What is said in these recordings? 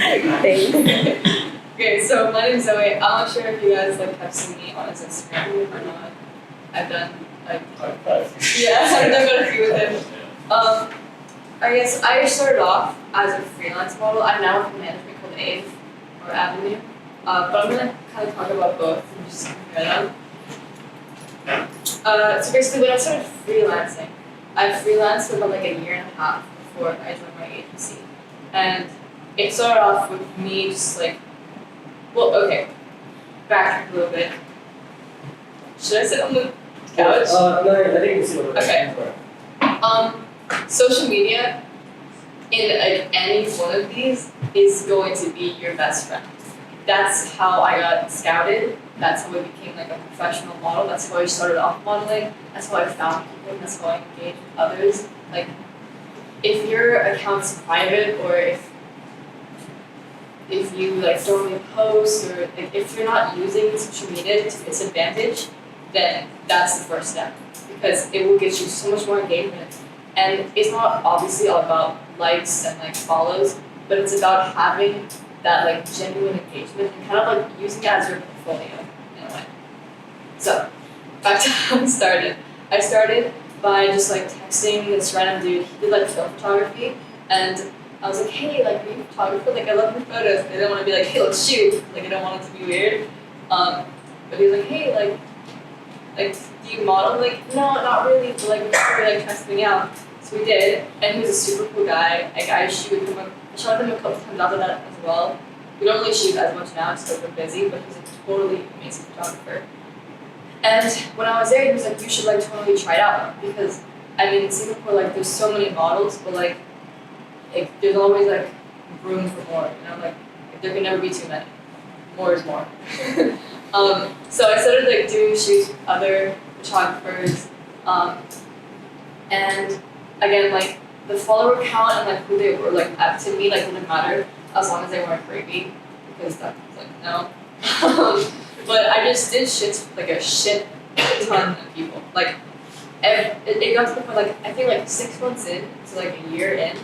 Thanks. Okay, so my name's Zoe. I'm not sure if you guys have seen me on his Instagram or not. I've done I've done quite a few with him. I guess I started off as a freelance model. I'm now with a management called Avenue. But I'm gonna kind of talk about both and just compare them. So basically, when I started freelancing, I freelanced for about a year and a half before I joined my agency, and it started off with me just backtrack a little bit. Should I sit on the couch? No, I think you can sit on the Okay. Social media in any one of these is going to be your best friend. That's how I got scouted. That's how I became a professional model. That's how I started off modeling. That's how I found people. That's how I engaged with others. If your account's private, or if you don't really post, or if you're not using social media to its advantage, then that's the first step, because it will get you so much more engagement. And it's not obviously all about likes and follows, but it's about having that genuine engagement and kind of using it as your portfolio in a way. So back to how I started. I started by just texting this random dude. He did film photography, and I was like, hey, are you a photographer? I love your photos. I didn't want to be hey, let's shoot. I don't want it to be weird. But he was like, hey, do you model? No, not really. But we started testing me out. So we did, and he was a super cool guy. I shot him a couple times after that as well. We don't really shoot as much now because we're busy, but he's a totally amazing photographer. And when I was there, he was like, you should totally try it out, because in Singapore there's so many models, but there's always room for more. There can never be too many. More is more. So I started doing shoots with other photographers, and again the follower count and who they were to me didn't matter as long as they weren't creepy, because that's no. But I just did shits with a shit ton of people. It got to the point I think 6 months in to a year in,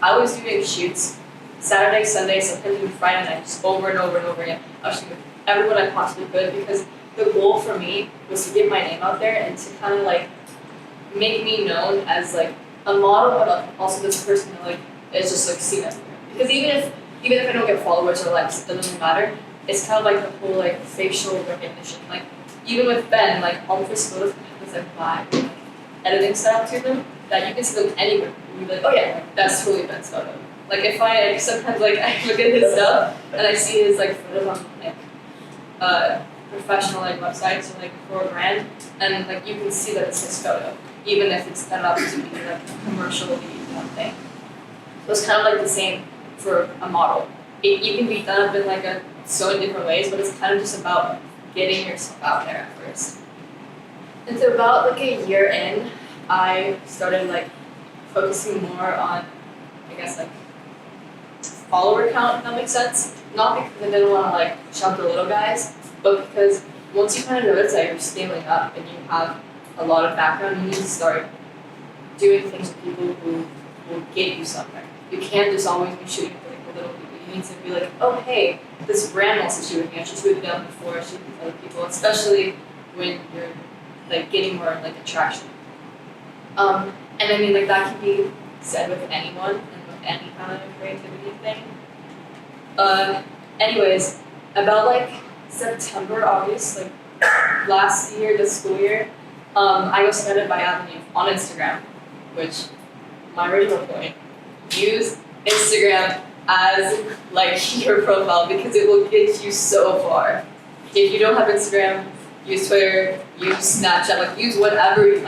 I was doing shoots Saturday, Sunday, sometimes even Friday night, just over and over and over again. I was shooting with everyone I possibly could, because the goal for me was to get my name out there and to kind of make me known as a model, but also this person who is just seen as. Because even if I don't get followers or likes, it doesn't matter. It's kind of the whole facial recognition. Even with Ben, all of his photos have this vibe, editing style to them that you can see them anywhere. And you're oh yeah, that's totally Ben's photo. If I sometimes I look at his stuff and I see his photos on professional websites or for a brand, and you can see that it's his photo, even if it's set up to be a commercial thing. So it's kind of the same for a model. You can be done up in so many different ways, but it's kind of just about getting yourself out there at first. And so about a year in, I started focusing more on, I guess follower count, if that makes sense. Not because I didn't want to shout the little guys, but because once you kind of notice that you're scaling up and you have a lot of background, you need to start doing things with people who will get you somewhere. You can't just always be shooting for the little people. You need to be oh hey, this brand wants to shoot with me. I should shoot with them before I shoot with other people, especially when you're getting more attraction. And that can be said with anyone and with any kind of creativity thing. Anyways, about September, August, last year, this school year, I got started by Avenue on Instagram, which my original point, use Instagram as your profile, because it will get you so far. If you don't have Instagram, use Twitter, use Snapchat, use whatever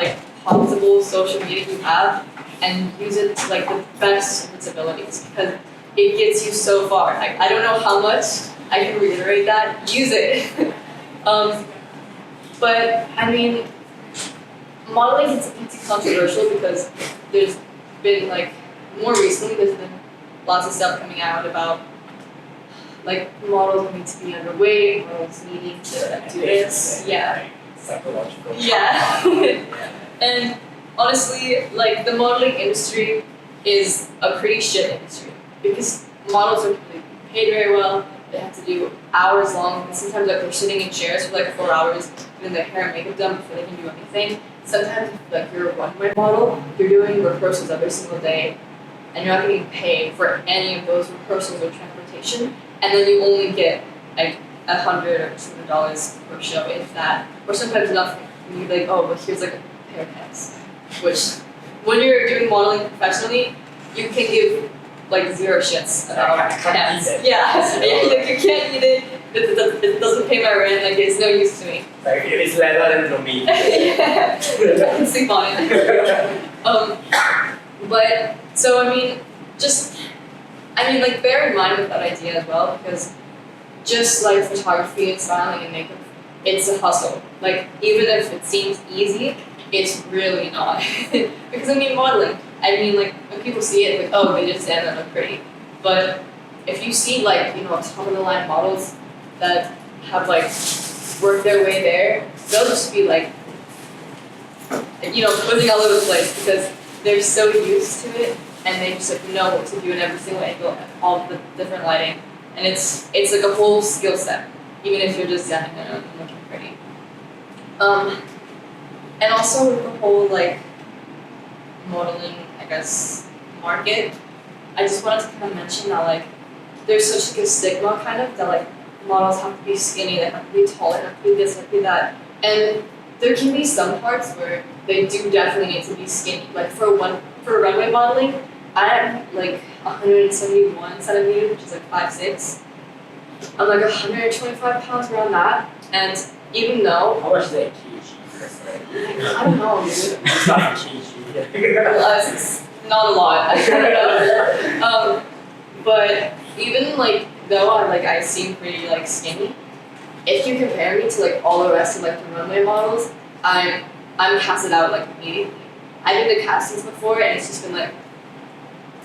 possible social media you have, and use it to the best of its abilities, because it gets you so far. I don't know how much I can reiterate that. Use it. But modeling is controversial, because there's been more recently there's been lots of stuff coming out about models need to be underweight, models needing to do this. Yeah. Psychological. Yeah. And honestly, the modeling industry is a pretty shit industry, because models are really paid very well. They have to do hours long. And sometimes like they're sitting in chairs for like 4 hours, getting their hair and makeup done before they can do anything. Sometimes like you're a runway model, you're doing rehearsals every single day, and you're not getting paid for any of those rehearsals or transportation, and then you only get like $100 or $200 per show, if that, or sometimes nothing. And you're like, oh, but here's like a pair of pants, which when you're doing modeling professionally, you can give like 0 shits about pants. Yeah, like you can't eat it. It doesn't pay my rent. Like it's no use to me. Like if it's leather, then from me. Yeah, I can sleep on it. But so I mean, like bear in mind with that idea as well, because just like photography and styling and makeup, it's a hustle. Like even if it seems easy, it's really not. Because I mean modeling, I mean like when people see it, like oh they just stand there and look pretty. But if you see like, you know, top of the line models that have like worked their way there, they'll just be like, you know, moving all over the place because they're so used to it and they just like know what to do in every single angle, all the different lighting. And it's like a whole skill set, even if you're just standing there and looking pretty. And also with the whole like modeling, I guess, market, I just wanted to kind of mention that like there's such like a stigma kind of that like models have to be skinny, they have to be tall, they have to be this, they have to be that. And there can be some parts where they do definitely need to be skinny. Like for runway modeling, I'm like 171 centimeters, which is like 5'6". I'm like 125 pounds around that, and even though How much is that kg? I don't know, dude. It's not a kg. It's not a lot. I don't know. But even like though I seem pretty like skinny, if you compare me to like all the rest of like the runway models, I'm casted out like immediately. I did the castings before and it's just been like,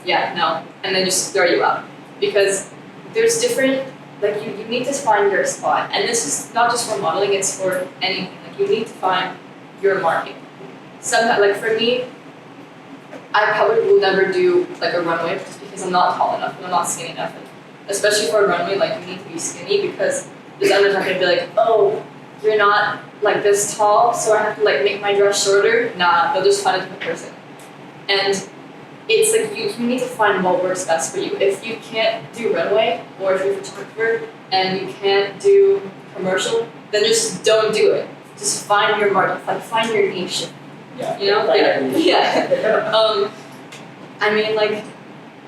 yeah, no, and then just throw you out because there's different, like you need to find your spot, and this is not just for modeling, it's for anything. Like you need to find your market. Sometimes, like for me, I probably will never do like a runway just because I'm not tall enough and I'm not skinny enough. And especially for a runway, like you need to be skinny because designers aren't gonna be like, oh, you're not like this tall, so I have to like make my dress shorter. Nah, they'll just find a different person. And it's like you need to find what works best for you. If you can't do runway, or if you're a photographer and you can't do commercial, then just don't do it. Just find your market, like find your niche. Yeah. You know? Yeah. I mean like,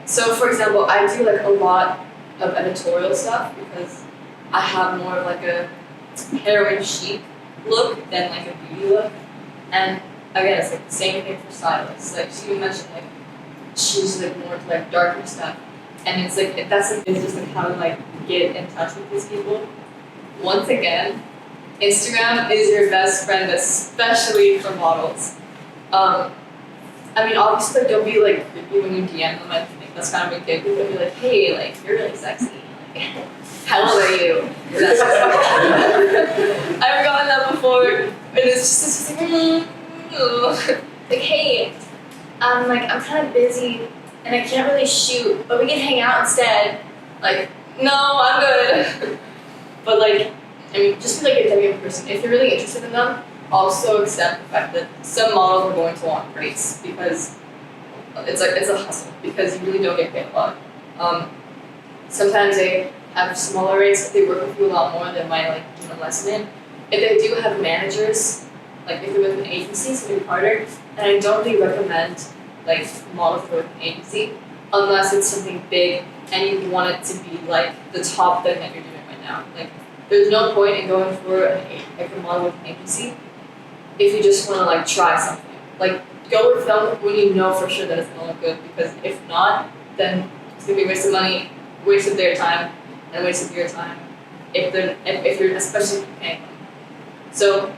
so for example, I do like a lot of editorial stuff because I have more of like a heroin chic look than like a beauty look. And again, it's like the same thing for stylists. Like she mentioned like she's like more to like darker stuff. And it's like it's just like how to like get in touch with these people. Once again, Instagram is your best friend, especially for models. I mean obviously like don't be like creepy when you DM them. I think that's kind of a gig, but be like, hey, like you're really sexy. Like, how old are you? I've gotten that before, and it's just like, like, hey, I'm kind of busy, and I can't really shoot, but we can hang out instead. Like, no, I'm good. But like, I mean, just be like a genuine person. If you're really interested in them, also accept the fact that some models are going to want rates because it's a hustle because you really don't get paid a lot. Sometimes they have smaller rates, but they work with you a lot more, they might like lessen it. If they do have managers, like if you're with an agency, it's gonna be harder. And I don't really recommend like models for an agency unless it's something big and you want it to be like the top thing that you're doing right now. Like there's no point in going for like a model with an agency if you just want to like try something. Like go with them when you know for sure that it's gonna look good, because if not, then it's gonna be a waste of money, waste of their time, and a waste of your time. If you're especially paying them. So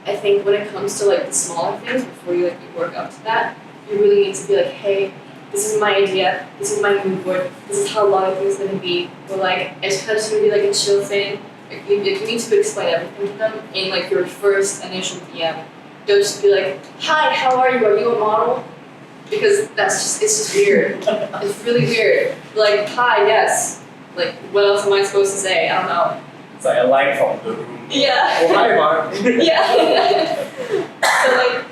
I think when it comes to like the smaller things, before you work up to that, you really need to be like, hey, this is my idea, this is my mood board, this is how long everything's gonna be. Or like it's kind of just gonna be like a chill thing. Like, you need to explain everything to them in like your first initial DM. Don't just be like, hi, how are you? Are you a model? Because it's just weird. It's really weird. Like, hi, yes. like what else am I supposed to say? I don't know. It's like a line from the room. Yeah. Oh hi Mark. Yeah. So like,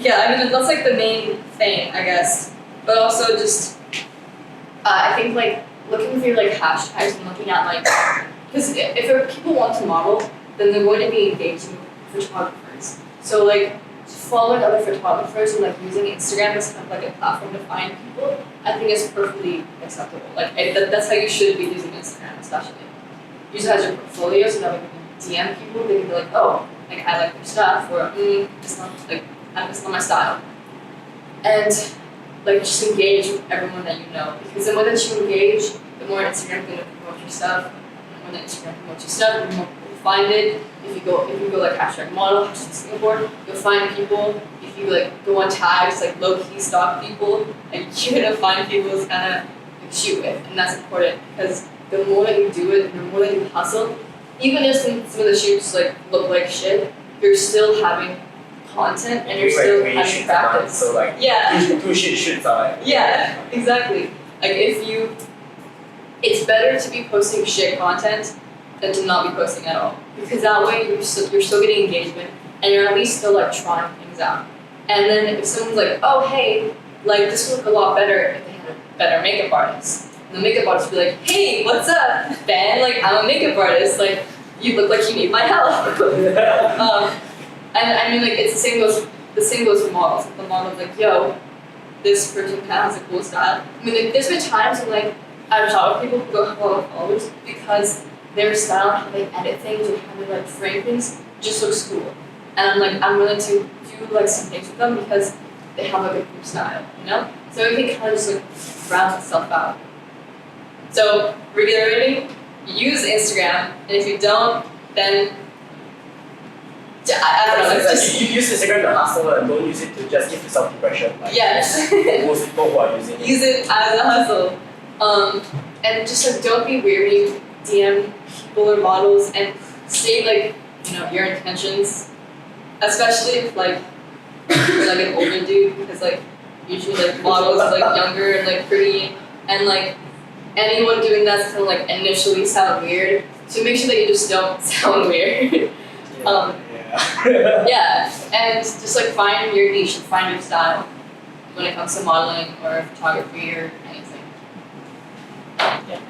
yeah, I mean that's like the main thing, I guess. But also just, I think like looking through like hashtags and looking at like, because if people want to model, then they're going to be engaging with photographers. So like following other photographers and like using Instagram as kind of like a platform to find people, I think is perfectly acceptable. Like that's how you should be using Instagram, especially. Use it as your portfolio so that when you DM people, they can be like, oh, like I like their stuff, or it's not like it's not my style. And like just engage with everyone that you know, because the more that you engage, the more Instagram is gonna promote your stuff. And when the Instagram promotes your stuff, the more people find it. If you go like hashtag model, hashtag Singapore, you'll find people. If you like go on tags, like low key stalk people, like you're gonna find people to kind of like, shoot with, and that's important because the more that you do it, the more that you hustle, even if some of the shoots like look like shit, you're still having content and you're still having practice. So like two shoots are like yeah, exactly. Like it's better to be posting shit content than to not be posting at all, because that way you're still getting engagement and you're at least still like trying things out. And then if someone's like, oh hey, like this would look a lot better if they had a better makeup artist. And the makeup artist would be like, hey, what's up, Ben? Like I'm a makeup artist. Like you look like you need my help. And I mean, like the same goes for models. Like, the model's like, yo, this person kind of has a cool style. I mean, like, there's been times when like I've shot with people who go have a lot of followers because their style, how they edit things or how they like frame things, just looks cool. And I'm willing to do like some things with them because they have like a cool style, you know. So everything kind of just like rounds itself out. So reiterating, use Instagram, and if you don't, then I don't know. It's just you use Instagram to hustle and don't use it to just give yourself impression. Like yes. most people who are using it. Use it as a hustle, and just like don't be weary. DM people or models and state like your intentions, especially if like you're like an older dude, because like usually like models are like younger and like pretty, and like anyone doing that's gonna like initially sound weird. So make sure that you just don't sound weird. Yeah, and just like find your niche and find your style when it comes to modeling or photography or anything. Yeah.